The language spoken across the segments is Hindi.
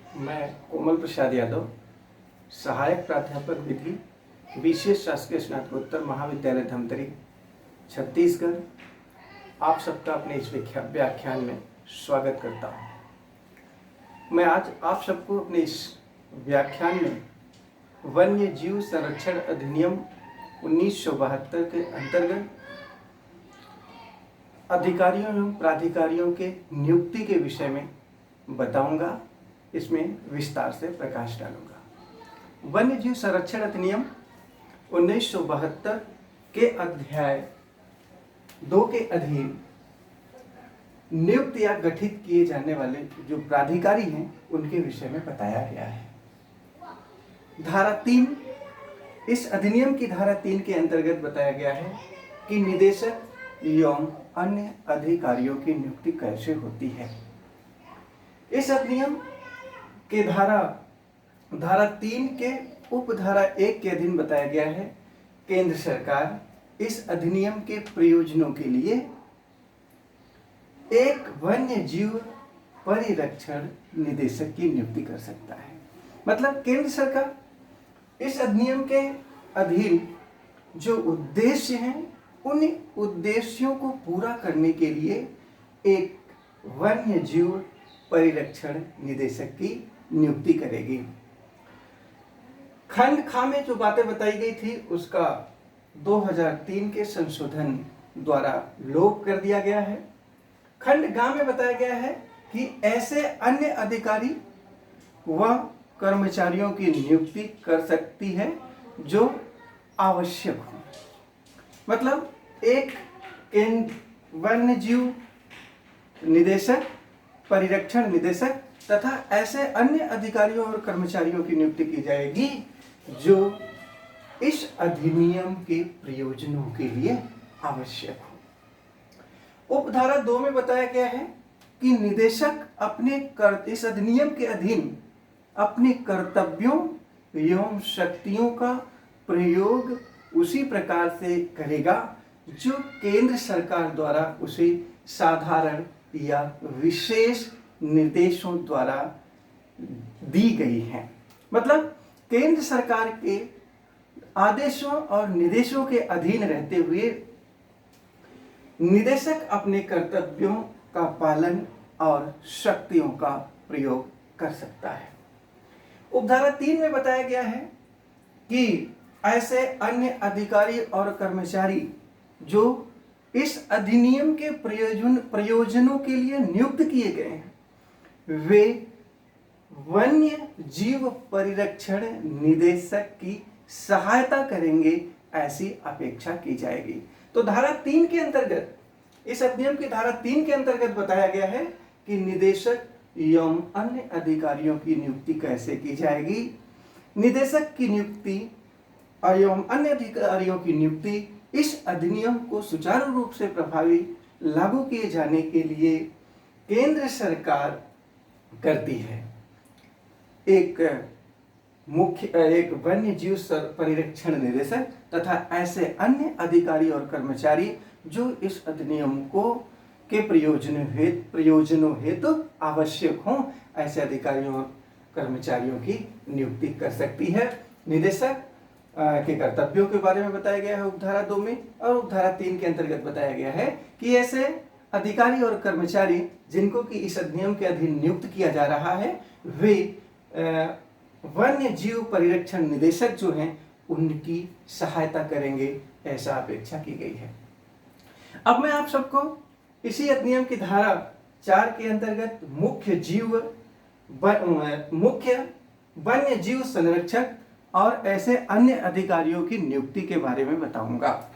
मैं कोमल प्रसाद यादव, सहायक प्राध्यापक विधि, विशेष शासकीय स्नातकोत्तर महाविद्यालय धमतरी, छत्तीसगढ़, आप सबका अपने इस व्याख्यान में स्वागत करता हूँ। मैं आज आप सबको अपने इस व्याख्यान में वन्य जीव संरक्षण अधिनियम 1972 के अंतर्गत अधिकारियों एवं प्राधिकारियों के नियुक्ति के विषय में बताऊंगा। इसमें विस्तार से प्रकाश डालूंगा। वन्य जीव संरक्षण अधिनियम 1972 के अध्याय 2 के अधीन नियुक्त या गठित किए जाने वाले जो प्राधिकारी हैं उनके विषय में बताया गया है। धारा 3, इस अधिनियम की धारा 3 के अंतर्गत बताया गया है कि निदेशक एवं अन्य अधिकारियों की नियुक्ति कैसे होती है। इस अधिनियम के धारा 3 के उपधारा 1 के अधीन बताया गया है केंद्र सरकार इस अधिनियम के प्रयोजनों के लिए एक वन्य जीव परिरक्षण निदेशक की नियुक्ति कर सकता है। मतलब केंद्र सरकार इस अधिनियम के अधीन जो उद्देश्य हैं उन उद्देश्यों को पूरा करने के लिए एक वन्य जीव परिरक्षण निदेशक की नियुक्ति करेगी। खंड ख में जो बातें बताई गई थी उसका 2003 के संशोधन द्वारा लोप कर दिया गया है। खंड ग में बताया गया है कि ऐसे अन्य अधिकारी व कर्मचारियों की नियुक्ति कर सकती है जो आवश्यक हो। मतलब एक वन्य जीव निदेशक, परिरक्षण निदेशक तथा ऐसे अन्य अधिकारियों और कर्मचारियों की नियुक्ति की जाएगी जो इस अधिनियम के प्रयोजनों के लिए आवश्यक हो। उपधारा 2 में बताया गया है कि निदेशक इस अधिनियम के अधीन अपने कर्तव्यों एवं शक्तियों का प्रयोग उसी प्रकार से करेगा जो केंद्र सरकार द्वारा उसे साधारण या विशेष निर्देशों द्वारा दी गई हैं। मतलब केंद्र सरकार के आदेशों और निर्देशों के अधीन रहते हुए निदेशक अपने कर्तव्यों का पालन और शक्तियों का प्रयोग कर सकता है। उपधारा 3 में बताया गया है कि ऐसे अन्य अधिकारी और कर्मचारी जो इस अधिनियम के प्रयोजनों के लिए नियुक्त किए गए हैं वे वन्य जीव परिरक्षण निदेशक की सहायता करेंगे, ऐसी अपेक्षा की जाएगी। तो धारा 3 के अंतर्गत, इस अधिनियम की धारा 3 के अंतर्गत बताया गया है कि निदेशक एवं अन्य अधिकारियों की नियुक्ति कैसे की जाएगी। निदेशक की नियुक्ति एवं अन्य अधिकारियों की नियुक्ति इस अधिनियम को सुचारू रूप से प्रभावी लागू किए जाने के लिए केंद्र सरकार करती है। एक वन्य जीव परिरक्षण निदेशक तथा ऐसे अन्य अधिकारी और कर्मचारी जो इस अधिनियम के प्रयोजनों हेतु आवश्यक हों, ऐसे अधिकारियों और कर्मचारियों की नियुक्ति कर सकती है। निदेशक के कर्तव्यों के बारे में बताया गया है उपधारा 2 में, और उपधारा 3 के अंतर्गत बताया गया है कि ऐसे अधिकारी और कर्मचारी जिनको कि इस अधिनियम के अधीन नियुक्त किया जा रहा है वे वन्य जीव परिरक्षण निदेशक जो हैं उनकी सहायता करेंगे, ऐसा अपेक्षा की गई है। अब मैं आप सबको इसी अधिनियम की धारा 4 के अंतर्गत मुख्य वन्य जीव संरक्षक और ऐसे अन्य अधिकारियों की नियुक्ति के बारे में बताऊंगा।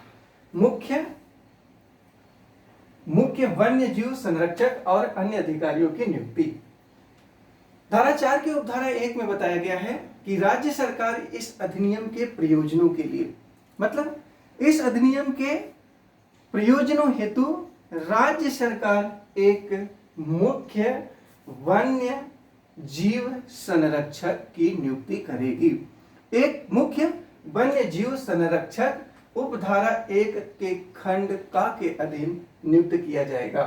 मुख्य वन्य जीव संरक्षक और अन्य अधिकारियों की नियुक्ति धारा 4 के उपधारा 1 में बताया गया है कि राज्य सरकार इस अधिनियम के प्रयोजनों के लिए, मतलब इस अधिनियम के प्रयोजनों हेतु राज्य सरकार एक मुख्य वन्य जीव संरक्षक की नियुक्ति करेगी। एक मुख्य वन्य जीव संरक्षक उपधारा 1 के खंड क के अधीन नियुक्त किया जाएगा।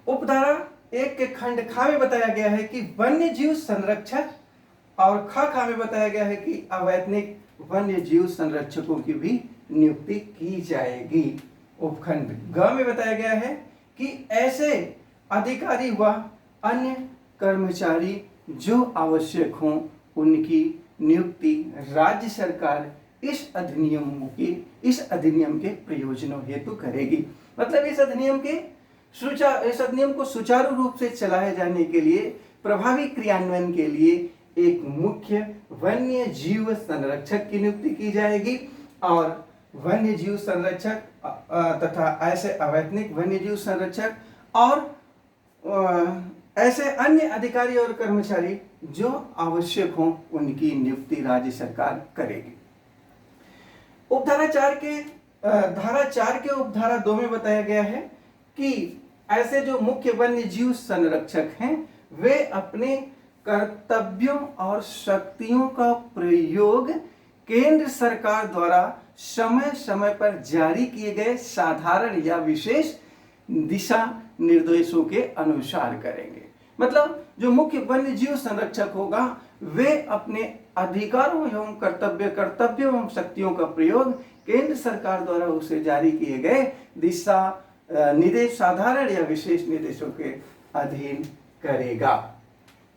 उपधारा 1 के खंड खा में बताया गया है कि वन्य जीव संरक्षक, और खा में बताया गया है कि अवैतनिक वन्य जीव संरक्षकों की भी नियुक्ति की जाएगी। उपखंड ग में बताया गया है कि ऐसे अधिकारी व अन्य कर्मचारी जो आवश्यक हों उनकी नियुक्ति राज्य सरकार इस अधिनियम के प्रयोजनों हेतु करेगी। मतलब इस अधिनियम को सुचारू रूप से चलाए जाने के लिए, प्रभावी क्रियान्वयन के लिए एक मुख्य वन्य जीव संरक्षक की नियुक्ति की जाएगी, और वन्य जीव संरक्षक तथा ऐसे अवैतनिक वन्य जीव संरक्षक और ऐसे अन्य अधिकारी और कर्मचारी जो आवश्यक हों उनकी नियुक्ति राज्य सरकार करेगी। धारा 4 के उपधारा 2 में बताया गया है कि ऐसे जो मुख्य वन्य जीव संरक्षक हैं वे अपने कर्तव्यों और शक्तियों का प्रयोग केंद्र सरकार द्वारा समय समय पर जारी किए गए साधारण या विशेष दिशा निर्देशों के अनुसार करेंगे। मतलब जो मुख्य वन्य जीव संरक्षक होगा वे अपने अधिकारों एवं कर्तव्यों एवं शक्तियों का प्रयोग केंद्र सरकार द्वारा उसे जारी किए गए दिशा निर्देश, साधारण या विशेष निर्देशों के अधीन करेगा।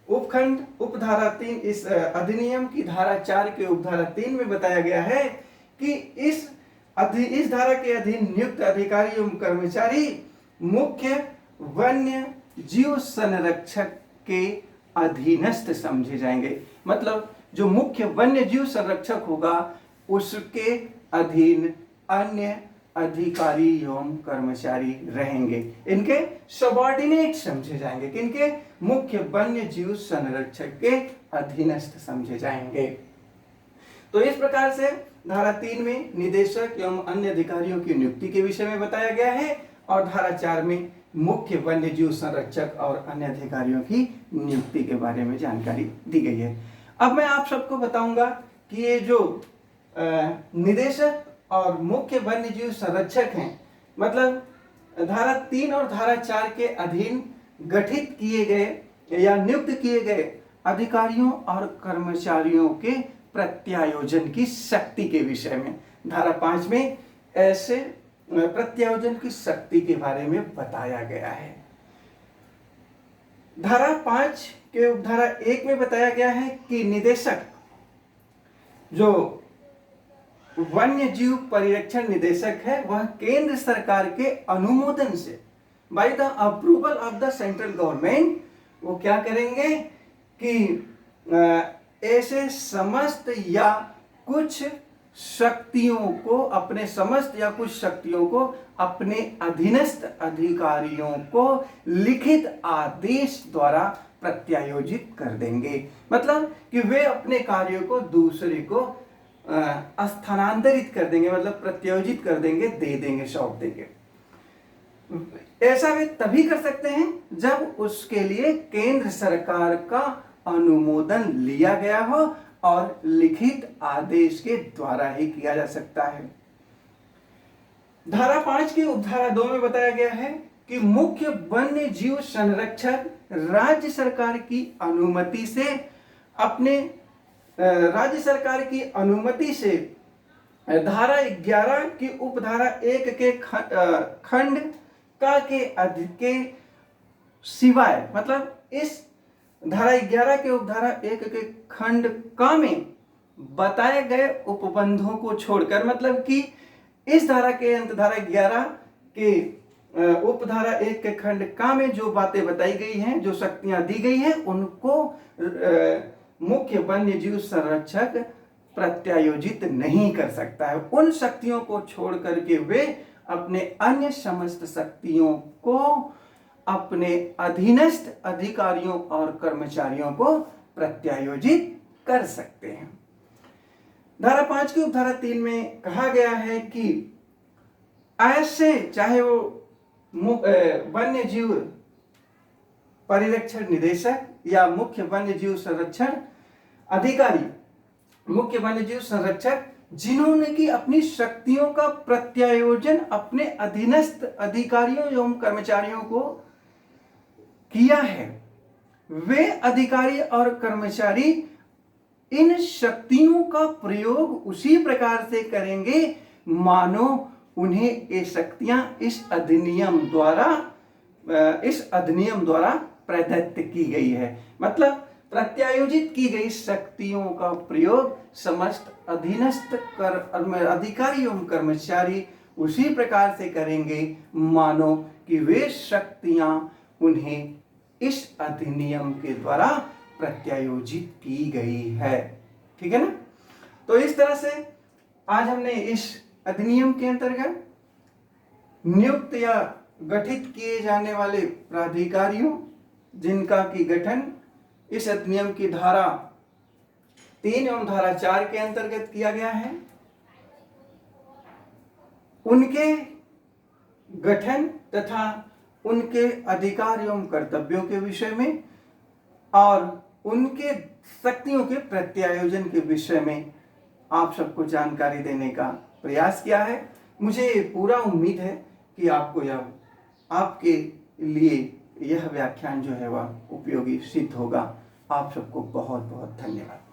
उपखंड उपधारा 3 इस अधिनियम की धारा 4 के उपधारा 3 में बताया गया है कि इस धारा के अधीन नियुक्त अधिकारी एवं कर्मचारी मुख्य वन्य जीव संरक्षक के अधीनस्थ समझे जाएंगे। मतलब जो मुख्य वन्य जीव संरक्षक होगा उसके अधीन अन्य अधिकारी एवं कर्मचारी रहेंगे, इनके सबऑर्डिनेट समझे जाएंगे, किनके? मुख्य वन्य जीव संरक्षक के अधीनस्थ समझे जाएंगे। तो इस प्रकार से धारा 3 में निदेशक एवं अन्य अधिकारियों की नियुक्ति के विषय में बताया गया है, और धारा 4 में मुख्य वन्य जीव संरक्षक और अन्य अधिकारियों की नियुक्ति के बारे में जानकारी दी गई है। अब मैं आप सबको बताऊंगा कि ये जो निदेशक और मुख्य वन्य जीव संरक्षक हैं, मतलब धारा 3 और धारा 4 के अधीन गठित किए गए या नियुक्त किए गए अधिकारियों और कर्मचारियों के प्रत्यायोजन की शक्ति के विषय में धारा 5 में ऐसे प्रत्यायोजन की शक्ति के बारे में बताया गया है। धारा 5 के उपधारा 1 में बताया गया है कि निदेशक, जो वन्य जीव परिरक्षण निदेशक है, वह केंद्र सरकार के अनुमोदन से, by the approval of the central government, वो क्या करेंगे कि ऐसे समस्त या कुछ शक्तियों को अपने अधीनस्थ अधिकारियों को लिखित आदेश द्वारा प्रत्यायोजित कर देंगे। मतलब कि वे अपने कार्यों को दूसरे को स्थानांतरित कर देंगे, मतलब प्रत्यायोजित कर देंगे, दे देंगे, सौंप देंगे। ऐसा वे तभी कर सकते हैं जब उसके लिए केंद्र सरकार का अनुमोदन लिया गया हो, और लिखित आदेश के द्वारा ही किया जा सकता है। धारा 5 के उपधारा 2 में बताया गया है कि मुख्य वन्य जीव संरक्षक राज्य सरकार की अनुमति से धारा 11 की उपधारा 1 के खंड का के सिवाय, मतलब इस धारा 11 के उपधारा 1 के खंड का में बताए गए उपबंधों को छोड़कर, मतलब कि इस धारा के अंत धारा 11 के उपधारा 1 के खंड का में जो बातें बताई गई हैं, जो शक्तियां दी गई हैं, उनको मुख्य वन्य जीव संरक्षक प्रत्यायोजित नहीं कर सकता है। उन शक्तियों को छोड़ करके वे अपने अन्य समस्त शक्तियों को अपने अधीनस्थ अधिकारियों और कर्मचारियों को प्रत्यायोजित कर सकते हैं। धारा 5 की उपधारा 3 में कहा गया है कि ऐसे चाहे वो वन्य जीव परिरक्षण निदेशक या मुख्य वन्य जीव संरक्षण अधिकारी, मुख्य वन्य जीव संरक्षक जिन्होंने की अपनी शक्तियों का प्रत्यायोजन अपने अधीनस्थ अधिकारियों एवं कर्मचारियों को किया है, वे अधिकारी और कर्मचारी इन शक्तियों का प्रयोग उसी प्रकार से करेंगे मानो उन्हें ये शक्तियां इस अधिनियम द्वारा प्रदत्त की गई है। मतलब प्रत्यायोजित की गई शक्तियों का प्रयोग समस्त अधीनस्थ अधिकारी एवं कर्मचारी उसी प्रकार से करेंगे मानो कि वे शक्तियां उन्हें इस अधिनियम के द्वारा प्रत्यायोजित की गई है। ठीक है ना। तो इस तरह से आज हमने इस अधिनियम के अंतर्गत नियुक्त या गठित किए जाने वाले प्राधिकारियों जिनका की गठन इस अधिनियम की धारा 3 एवं धारा 4 के अंतर्गत किया गया है, उनके गठन तथा उनके अधिकार एवं कर्तव्यों के विषय में और उनके शक्तियों के प्रत्यायोजन के विषय में आप सबको जानकारी देने का प्रयास किया है। मुझे पूरा उम्मीद है कि आपके लिए यह व्याख्यान जो है वह उपयोगी सिद्ध होगा। आप सबको बहुत बहुत धन्यवाद।